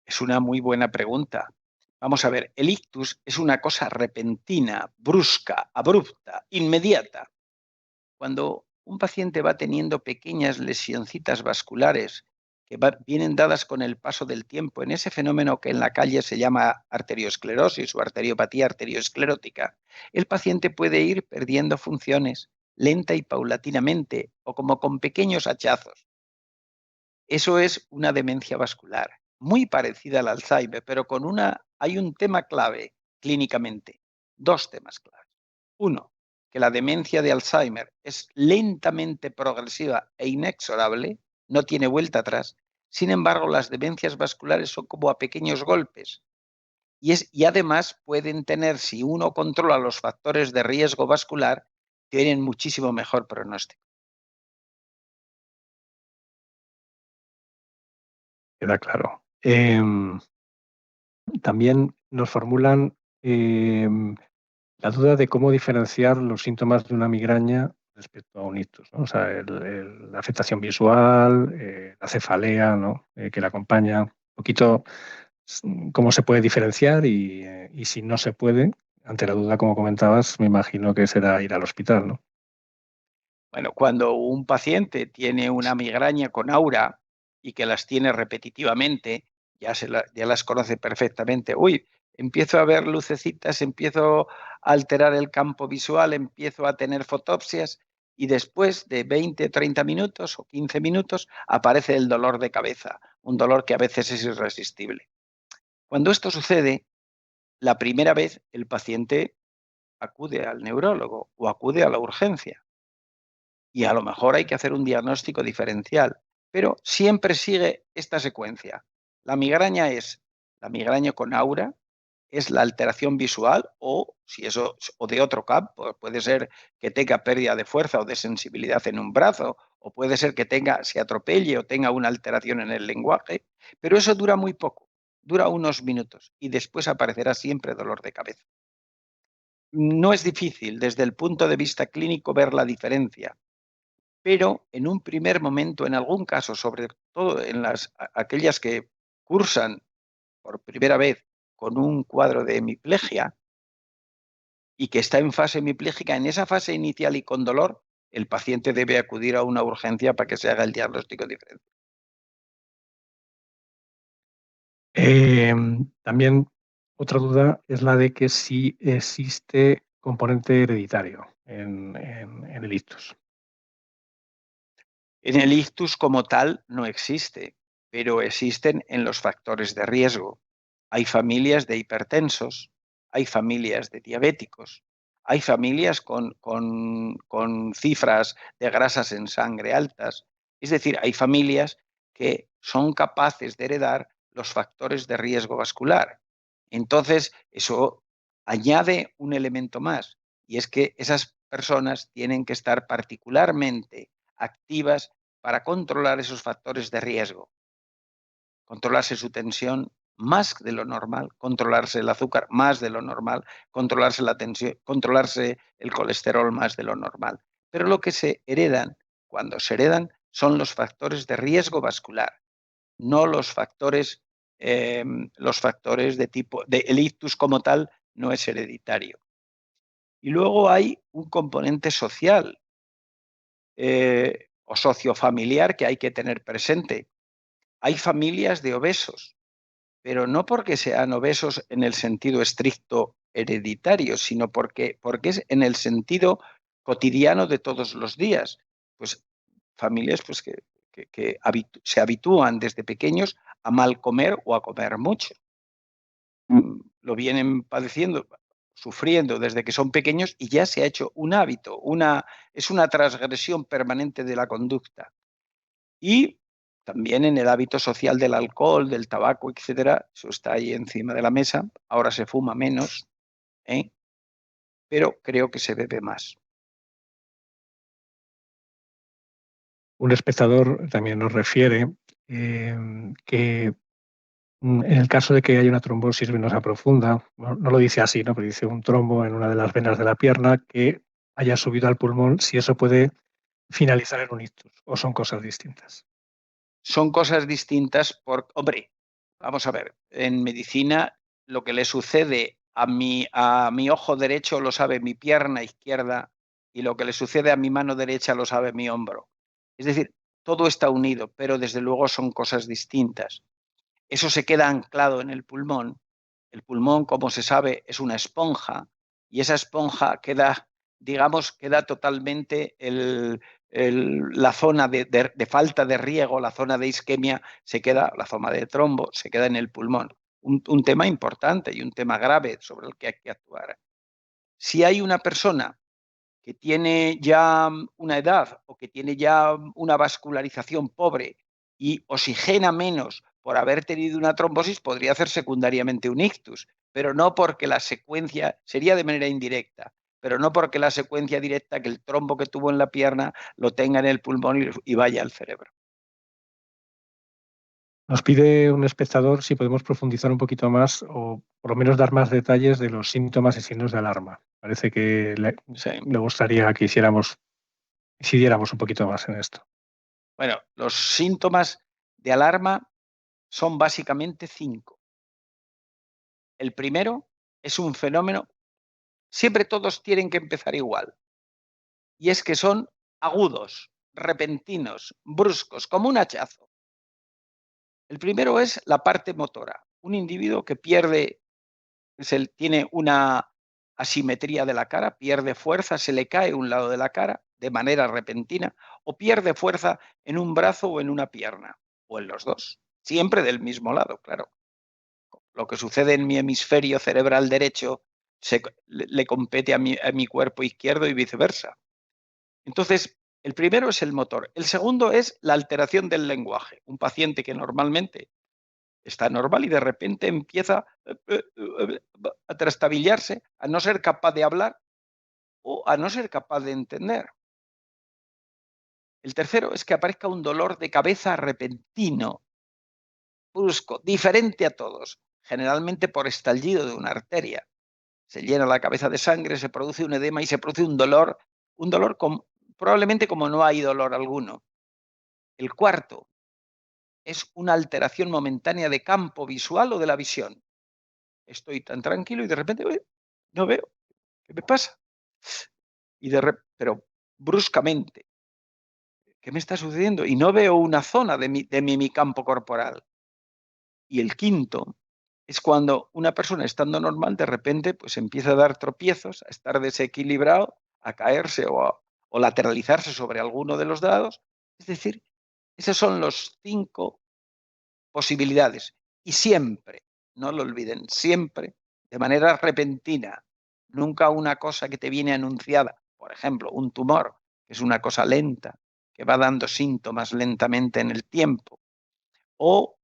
Es una muy buena pregunta. Vamos a ver, el ictus es una cosa repentina, brusca, abrupta, inmediata. Cuando un paciente va teniendo pequeñas lesioncitas vasculares que vienen dadas con el paso del tiempo, en ese fenómeno que en la calle se llama arteriosclerosis o arteriopatía arteriosclerótica, el paciente puede ir perdiendo funciones lenta y paulatinamente o como con pequeños hachazos. Eso es una demencia vascular, muy parecida al Alzheimer, pero hay un tema clave clínicamente, dos temas claves. Uno, que la demencia de Alzheimer es lentamente progresiva e inexorable, no tiene vuelta atrás. Sin embargo, las demencias vasculares son como a pequeños golpes y además pueden tener, si uno controla los factores de riesgo vascular, tienen muchísimo mejor pronóstico. Queda claro. También nos formulan la duda de cómo diferenciar los síntomas de una migraña respecto a un ictus, ¿no? O sea, la afectación visual, la cefalea, ¿no? Que la acompaña, un poquito cómo se puede diferenciar y si no se puede, ante la duda, como comentabas, me imagino que será ir al hospital, ¿no? Bueno, cuando un paciente tiene una migraña con aura y que las tiene repetitivamente, ya las conoce perfectamente. Uy, empiezo a ver lucecitas, empiezo a alterar el campo visual, empiezo a tener fotopsias y después de 20, 30 minutos o 15 minutos aparece el dolor de cabeza, un dolor que a veces es irresistible. Cuando esto sucede, la primera vez el paciente acude al neurólogo o acude a la urgencia y a lo mejor hay que hacer un diagnóstico diferencial, pero siempre sigue esta secuencia. La migraña es la migraña con aura, es la alteración visual o si eso o de otro campo, puede ser que tenga pérdida de fuerza o de sensibilidad en un brazo o puede ser que se atropelle o tenga una alteración en el lenguaje, pero eso dura muy poco, dura unos minutos y después aparecerá siempre dolor de cabeza. No es difícil desde el punto de vista clínico ver la diferencia, pero en un primer momento, en algún caso, sobre todo en aquellas que cursan por primera vez con un cuadro de hemiplegia y que está en fase hemipléjica, en esa fase inicial y con dolor, el paciente debe acudir a una urgencia para que se haga el diagnóstico diferente. También otra duda es la de que si existe componente hereditario en el ictus. En el ictus como tal no existe, pero existen en los factores de riesgo. Hay familias de hipertensos, hay familias de diabéticos, hay familias con cifras de grasas en sangre altas. Es decir, hay familias que son capaces de heredar los factores de riesgo vascular. Entonces, eso añade un elemento más, y es que esas personas tienen que estar particularmente activas para controlar esos factores de riesgo, controlarse su tensión más de lo normal, controlarse el azúcar más de lo normal, controlarse la tensión, controlarse el colesterol más de lo normal. Pero lo que se heredan, cuando se heredan, son los factores de riesgo vascular, no los factores de tipo de el ictus como tal no es hereditario. Y luego hay un componente social o sociofamiliar que hay que tener presente. Hay familias de obesos, pero no porque sean obesos en el sentido estricto hereditario, sino porque es en el sentido cotidiano de todos los días. Pues familias pues, que se habitúan desde pequeños a mal comer o a comer mucho. Lo vienen padeciendo, sufriendo desde que son pequeños y ya se ha hecho un hábito, es una transgresión permanente de la conducta. Y también en el hábito social del alcohol, del tabaco, etcétera, eso está ahí encima de la mesa. Ahora se fuma menos, ¿eh? Pero creo que se bebe más. Un espectador también nos refiere que en el caso de que haya una trombosis venosa profunda, no lo dice así, ¿no? Pero dice un trombo en una de las venas de la pierna que haya subido al pulmón, si eso puede finalizar en un ictus, o son cosas distintas. Son cosas distintas hombre, vamos a ver, en medicina lo que le sucede a mi ojo derecho lo sabe mi pierna izquierda y lo que le sucede a mi mano derecha lo sabe mi hombro. Es decir, todo está unido, pero desde luego son cosas distintas. Eso se queda anclado en el pulmón. El pulmón, como se sabe, es una esponja y esa esponja queda, digamos, queda totalmente la zona de falta de riego, la zona de isquemia, la zona de trombo, se queda en el pulmón. Un tema importante y un tema grave sobre el que hay que actuar. Si hay una persona que tiene ya una edad o que tiene ya una vascularización pobre y oxigena menos por haber tenido una trombosis, podría hacer secundariamente un ictus, pero no porque la secuencia sería de manera indirecta, pero no porque la secuencia directa que el trombo que tuvo en la pierna lo tenga en el pulmón y vaya al cerebro. Nos pide un espectador si podemos profundizar un poquito más o por lo menos dar más detalles de los síntomas y signos de alarma. Parece que Sí. le gustaría que incidiéramos un poquito más en esto. Bueno, los síntomas de alarma son básicamente 5. El primero es un fenómeno, siempre todos tienen que empezar igual, y es que son agudos, repentinos, bruscos, como un hachazo. El primero es la parte motora. Un individuo que tiene una asimetría de la cara, pierde fuerza, se le cae un lado de la cara de manera repentina o pierde fuerza en un brazo o en una pierna o en los dos, siempre del mismo lado, claro. Lo que sucede en mi hemisferio cerebral derecho le compete a mi cuerpo izquierdo y viceversa. Entonces, el primero es el motor. El segundo es la alteración del lenguaje. Un paciente que normalmente está normal y de repente empieza a trastabillarse, a no ser capaz de hablar o a no ser capaz de entender. El tercero es que aparezca un dolor de cabeza repentino, brusco, diferente a todos, generalmente por estallido de una arteria. Se llena la cabeza de sangre, se produce un edema y se produce un dolor probablemente como no hay dolor alguno. El cuarto es una alteración momentánea de campo visual o de la visión. Estoy tan tranquilo y de repente no veo. ¿Qué me pasa? Pero bruscamente, ¿qué me está sucediendo? Y no veo una zona de mi campo corporal. Y el quinto es cuando una persona estando normal de repente pues empieza a dar tropiezos, a estar desequilibrado, a caerse o lateralizarse sobre alguno de los lados. Es decir, esos son los 5 posibilidades. Y siempre, no lo olviden, siempre de manera repentina, nunca una cosa que te viene anunciada, por ejemplo, un tumor, que es una cosa lenta, que va dando síntomas lentamente en el tiempo, o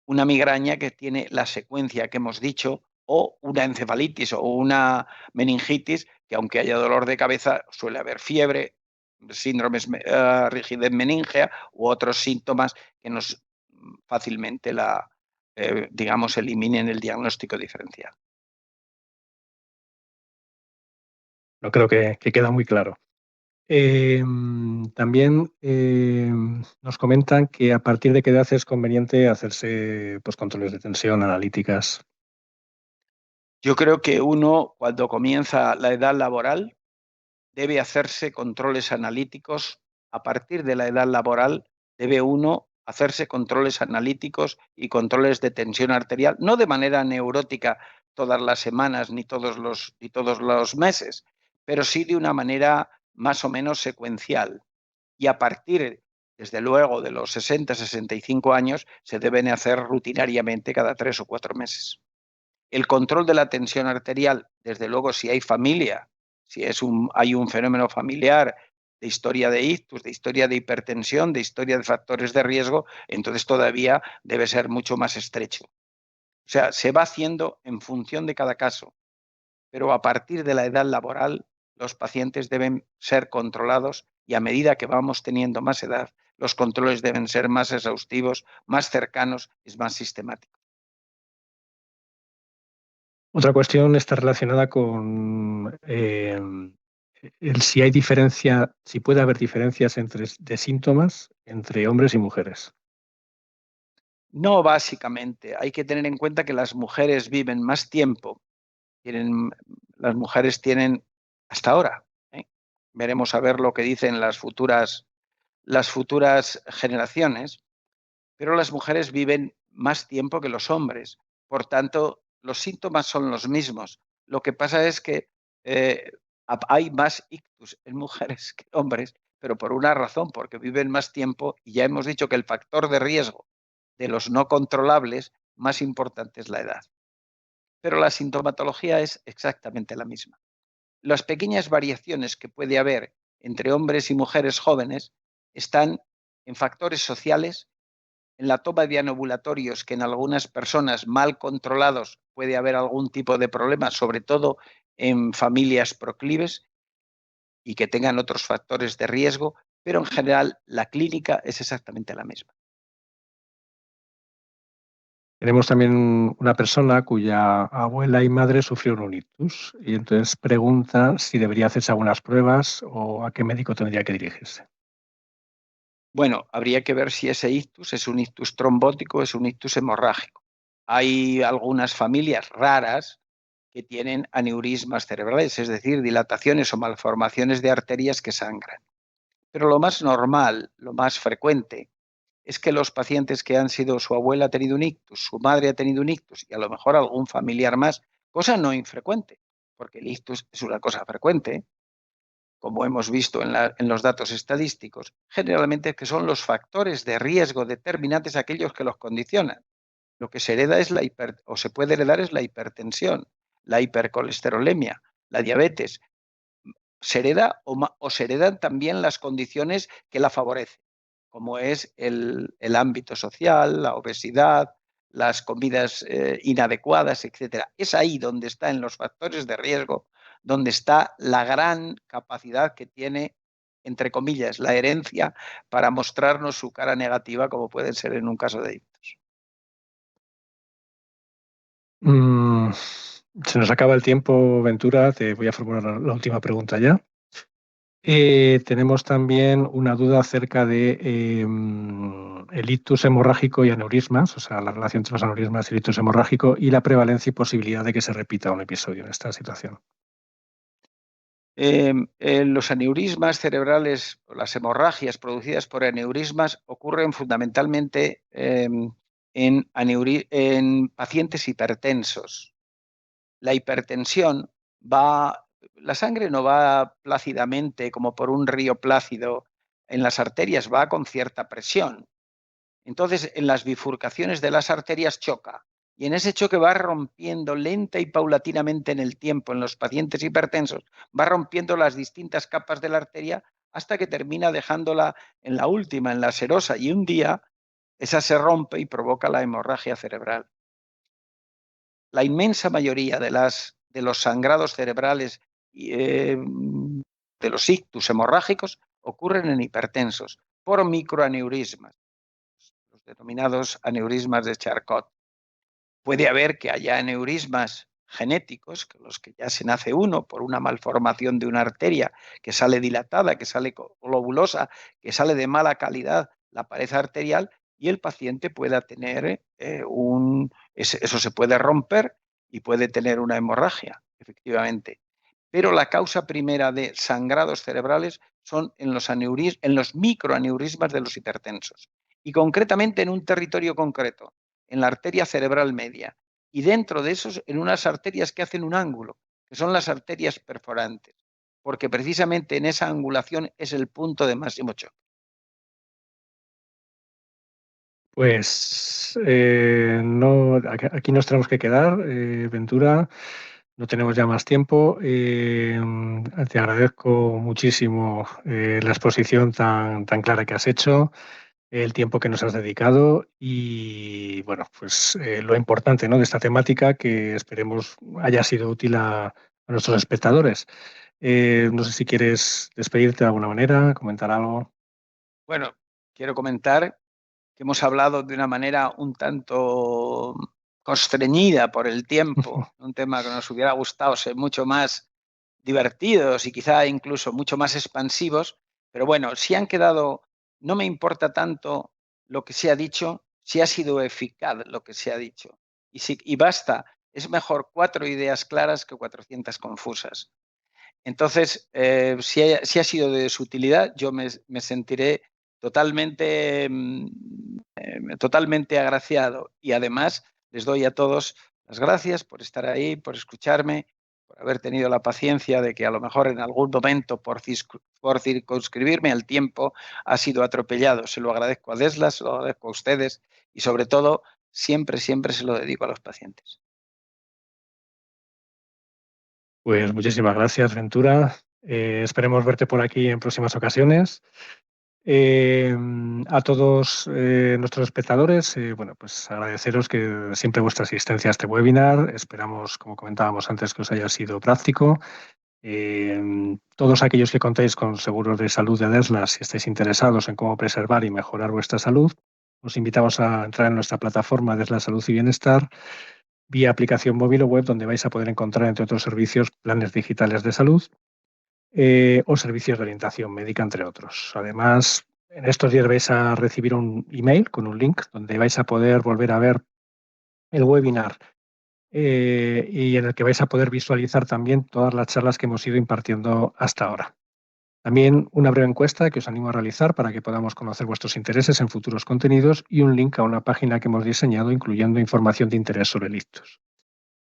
una migraña que tiene la secuencia que hemos dicho, o una encefalitis o una meningitis, que aunque haya dolor de cabeza, suele haber fiebre, síndromes, rigidez meningea u otros síntomas que nos fácilmente digamos, eliminen el diagnóstico diferencial. No creo que queda muy claro. También nos comentan que a partir de qué edad es conveniente hacerse pues, controles de tensión, analíticas. Yo creo que uno, cuando comienza la edad laboral, debe hacerse controles analíticos. A partir de la edad laboral, debe uno hacerse controles analíticos y controles de tensión arterial, no de manera neurótica todas las semanas ni todos los meses, pero sí de una manera más o menos secuencial. Y a partir, desde luego, de los 60-65 años, se deben hacer rutinariamente cada 3 o 4 meses. El control de la tensión arterial, desde luego, si hay familia, si hay un fenómeno familiar de historia de ictus, de historia de hipertensión, de historia de factores de riesgo, entonces todavía debe ser mucho más estrecho. O sea, se va haciendo en función de cada caso, pero a partir de la edad laboral, los pacientes deben ser controlados y a medida que vamos teniendo más edad, los controles deben ser más exhaustivos, más cercanos y más sistemáticos. Otra cuestión está relacionada con si hay diferencia, si puede haber diferencias de síntomas entre hombres y mujeres. No básicamente, hay que tener en cuenta que las mujeres viven más tiempo, las mujeres tienen hasta ahora, ¿eh? Veremos a ver lo que dicen las futuras generaciones, pero las mujeres viven más tiempo que los hombres. Por tanto, los síntomas son los mismos. Lo que pasa es que eh, hay más ictus en mujeres que hombres, pero por una razón, porque viven más tiempo y ya hemos dicho que el factor de riesgo de los no controlables más importante es la edad. Pero la sintomatología es exactamente la misma. Las pequeñas variaciones que puede haber entre hombres y mujeres jóvenes están en factores sociales, en la toma de anovulatorios, que en algunas personas mal controlados puede haber algún tipo de problema, sobre todo en familias proclives y que tengan otros factores de riesgo, pero en general la clínica es exactamente la misma. Tenemos también una persona cuya abuela y madre sufrieron un ictus y entonces pregunta si debería hacerse algunas pruebas o a qué médico tendría que dirigirse. Bueno, habría que ver si ese ictus es un ictus trombótico o es un ictus hemorrágico. Hay algunas familias raras que tienen aneurismas cerebrales, es decir, dilataciones o malformaciones de arterias que sangran. Pero lo más normal, lo más frecuente, es que los pacientes que han sido, su abuela ha tenido un ictus, su madre ha tenido un ictus y a lo mejor algún familiar más, cosa no infrecuente, porque el ictus es una cosa frecuente, como hemos visto en los datos estadísticos, generalmente que son los factores de riesgo determinantes aquellos que los condicionan. Lo que se hereda es o se puede heredar es la hipertensión, la hipercolesterolemia, la diabetes. Se hereda o se heredan también las condiciones que la favorecen, como es el ámbito social, la obesidad, las comidas inadecuadas, etcétera. Es ahí donde está en los factores de riesgo, donde está la gran capacidad que tiene, entre comillas, la herencia para mostrarnos su cara negativa, como puede ser en un caso de ictus. Se nos acaba el tiempo, Ventura. Te voy a formular la última pregunta ya. Tenemos también una duda acerca de el ictus hemorrágico y aneurismas, o sea, la relación entre los aneurismas y el ictus hemorrágico y la prevalencia y posibilidad de que se repita un episodio en esta situación. Los aneurismas cerebrales, las hemorragias producidas por aneurismas ocurren fundamentalmente en pacientes hipertensos. La hipertensión la sangre no va plácidamente como por un río plácido en las arterias, va con cierta presión. Entonces, en las bifurcaciones de las arterias choca y en ese choque va rompiendo lenta y paulatinamente en el tiempo en los pacientes hipertensos, va rompiendo las distintas capas de la arteria hasta que termina dejándola en la última, en la serosa, y un día esa se rompe y provoca la hemorragia cerebral. La inmensa mayoría de los sangrados cerebrales de los ictus hemorrágicos ocurren en hipertensos por microaneurismas, los denominados aneurismas de Charcot. Puede haber que haya aneurismas genéticos, que los que ya se nace uno por una malformación de una arteria que sale dilatada, que sale globulosa, que sale de mala calidad la pared arterial, y el paciente pueda tener eso se puede romper y puede tener una hemorragia, efectivamente. Pero la causa primera de sangrados cerebrales son en los microaneurismas de los hipertensos, y concretamente en un territorio concreto, en la arteria cerebral media, y dentro de esos en unas arterias que hacen un ángulo, que son las arterias perforantes, porque precisamente en esa angulación es el punto de máximo choque. Pues no, aquí nos tenemos que quedar, Ventura. No tenemos ya más tiempo. Te agradezco muchísimo la exposición tan clara que has hecho, el tiempo que nos has dedicado y, bueno, pues lo importante, ¿no?, de esta temática que esperemos haya sido útil a nuestros espectadores. No sé si quieres despedirte de alguna manera, comentar algo. Bueno, quiero comentar que hemos hablado de una manera un tanto constreñida por el tiempo, un tema que nos hubiera gustado ser mucho más divertidos y quizá incluso mucho más expansivos, pero bueno, si han quedado, no me importa tanto lo que se ha dicho, si ha sido eficaz lo que se ha dicho. Y basta, es mejor 4 ideas claras que 400 confusas. Entonces, si ha sido de su utilidad, yo me sentiré totalmente agraciado, y además les doy a todos las gracias por estar ahí, por escucharme, por haber tenido la paciencia de que a lo mejor en algún momento por circunscribirme al tiempo ha sido atropellado. Se lo agradezco a Desla, se lo agradezco a ustedes y sobre todo siempre se lo dedico a los pacientes. Pues muchísimas gracias, Ventura. Esperemos verte por aquí en próximas ocasiones. Eh, a todos nuestros espectadores, bueno, pues agradeceros que siempre vuestra asistencia a este webinar. Esperamos, como comentábamos antes, que os haya sido práctico. Todos aquellos que contáis con seguros de salud de Adesla, si estáis interesados en cómo preservar y mejorar vuestra salud, os invitamos a entrar en nuestra plataforma Adesla Salud y Bienestar vía aplicación móvil o web, donde vais a poder encontrar, entre otros servicios, planes digitales de salud o servicios de orientación médica, entre otros. Además, en estos días vais a recibir un email con un link donde vais a poder volver a ver el webinar y en el que vais a poder visualizar también todas las charlas que hemos ido impartiendo hasta ahora. También una breve encuesta que os animo a realizar para que podamos conocer vuestros intereses en futuros contenidos y un link a una página que hemos diseñado incluyendo información de interés sobre el ictus.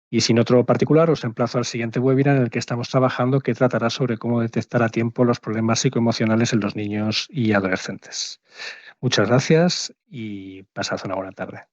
Y sin otro particular, os emplazo al siguiente webinar en el que estamos trabajando, que tratará sobre cómo detectar a tiempo los problemas psicoemocionales en los niños y adolescentes. Muchas gracias y pasad una buena tarde.